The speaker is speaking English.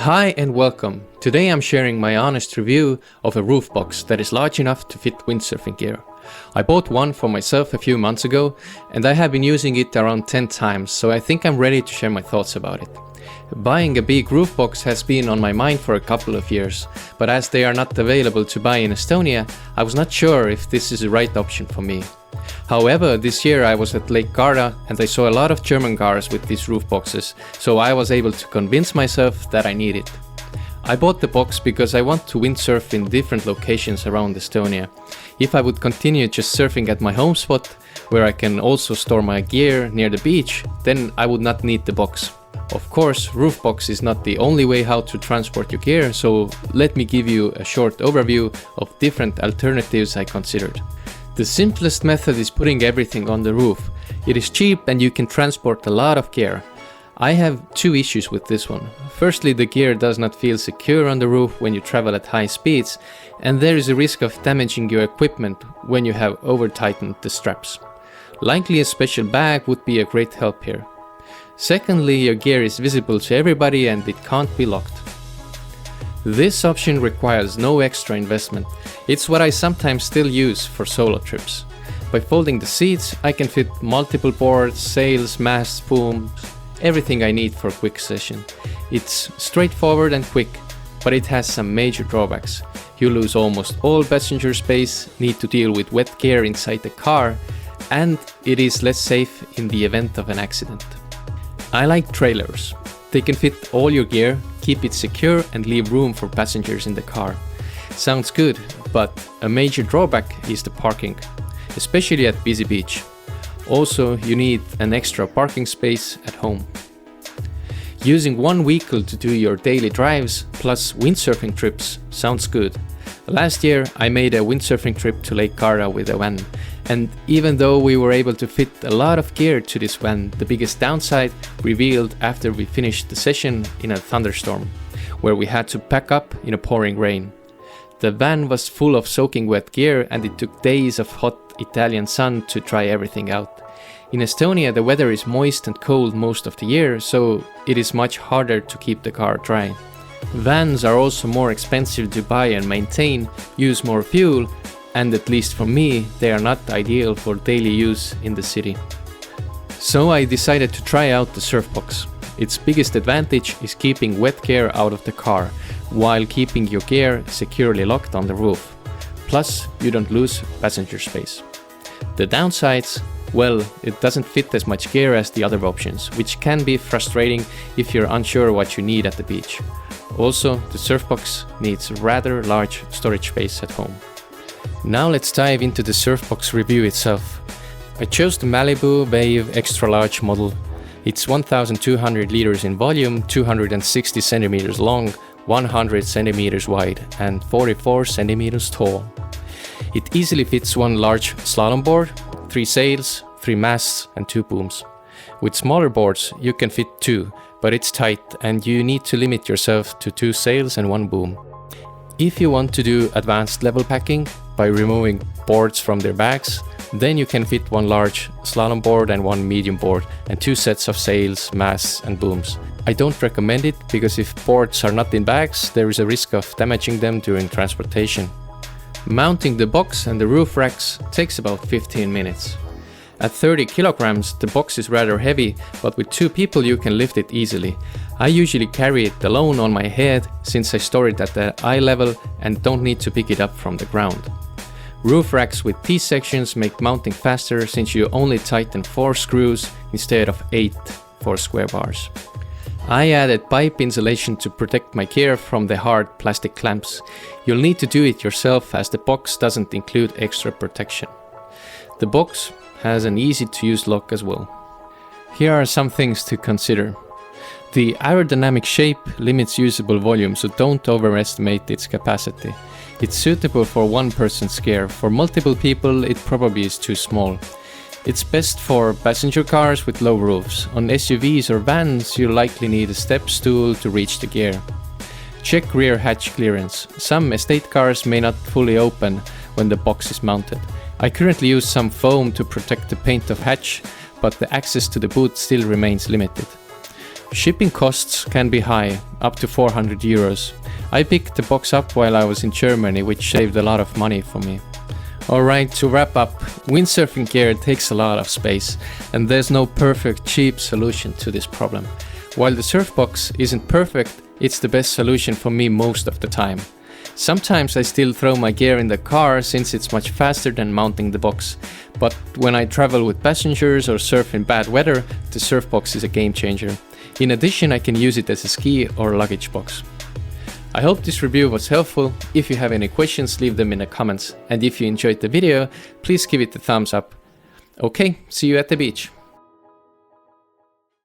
Hi and welcome. Today I'm sharing my honest review of a roof box that is large enough to fit windsurfing gear. I bought one for myself a few months ago and I have been using it around 10 times, so I think I'm ready to share my thoughts about it. Buying a big roof box has been on my mind for a couple of years, but as they are not available to buy in Estonia, I was not sure if this is the right option for me. However, this year I was at Lake Garda and I saw a lot of German cars with these roof boxes, so I was able to convince myself that I need it. I bought the box because I want to windsurf in different locations around Estonia. If I would continue just surfing at my home spot, where I can also store my gear near the beach, then I would not need the box. Of course, roof box is not the only way how to transport your gear, so let me give you a short overview of different alternatives I considered. The simplest method is putting everything on the roof. It is cheap and you can transport a lot of gear. I have two issues with this one. Firstly, the gear does not feel secure on the roof when you travel at high speeds, and there is a risk of damaging your equipment when you have over-tightened the straps. Likely a special bag would be a great help here. Secondly, your gear is visible to everybody and it can't be locked. This option requires no extra investment. It's what I sometimes still use for solo trips. By folding the seats, I can fit multiple boards, sails, masts, booms, everything I need for a quick session. It's straightforward and quick, but it has some major drawbacks. You lose almost all passenger space, need to deal with wet gear inside the car, and it is less safe in the event of an accident. I like trailers. They can fit all your gear, keep it secure and leave room for passengers in the car. Sounds good, but a major drawback is the parking, especially at busy beach. Also, you need an extra parking space at home. Using one vehicle to do your daily drives plus windsurfing trips sounds good. Last year I made a windsurfing trip to Lake Garda with a van, and even though we were able to fit a lot of gear to this van, the biggest downside revealed after we finished the session in a thunderstorm, where we had to pack up in a pouring rain. The van was full of soaking wet gear and it took days of hot Italian sun to dry everything out. In Estonia the weather is moist and cold most of the year, so it is much harder to keep the car dry. Vans are also more expensive to buy and maintain, use more fuel, and at least for me, they are not ideal for daily use in the city. So I decided to try out the Surfbox. Its biggest advantage is keeping wet gear out of the car, while keeping your gear securely locked on the roof. Plus, you don't lose passenger space. The downsides? Well, it doesn't fit as much gear as the other options, which can be frustrating if you're unsure what you need at the beach. Also, the Surfbox needs rather large storage space at home. Now let's dive into the Surfbox review itself. I chose the Malibu Wave XL large model. It's 1200 liters in volume, 260 centimeters long, 100 centimeters wide and 44 centimeters tall. It easily fits one large slalom board, 3 sails, 3 masts and 2 booms. With smaller boards you can fit 2, but it's tight and you need to limit yourself to 2 sails and 1 boom. If you want to do advanced level packing by removing boards from their bags, then you can fit 1 large slalom board and 1 medium board and 2 sets of sails, masts and booms. I don't recommend it because if boards are not in bags, there is a risk of damaging them during transportation. Mounting the box and the roof racks takes about 15 minutes. At 30 kilograms, the box is rather heavy, but with 2 people you can lift it easily. I usually carry it alone on my head since I store it at the eye level and don't need to pick it up from the ground. Roof racks with T-sections make mounting faster since you only tighten 4 screws instead of 8 for square bars. I added pipe insulation to protect my gear from the hard plastic clamps. You'll need to do it yourself as the box doesn't include extra protection. The box has an easy to use lock as well. Here are some things to consider. The aerodynamic shape limits usable volume, so don't overestimate its capacity. It's suitable for one person's gear. For multiple people it probably is too small. It's best for passenger cars with low roofs. On SUVs or vans you likely need a step stool to reach the gear. Check rear hatch clearance. Some estate cars may not fully open when the box is mounted. I currently use some foam to protect the paint of hatch, but the access to the boot still remains limited. Shipping costs can be high, up to 400 euros. I picked the box up while I was in Germany, which saved a lot of money for me. Alright, to wrap up, windsurfing gear takes a lot of space, and there's no perfect cheap solution to this problem. While the Surfbox isn't perfect, it's the best solution for me most of the time. Sometimes I still throw my gear in the car since it's much faster than mounting the box, but when I travel with passengers or surf in bad weather, the Surfbox is a game changer. In addition, I can use it as a ski or luggage box. I hope this review was helpful. If you have any questions, leave them in the comments, and if you enjoyed the video, please give it a thumbs up. Okay, see you at the beach.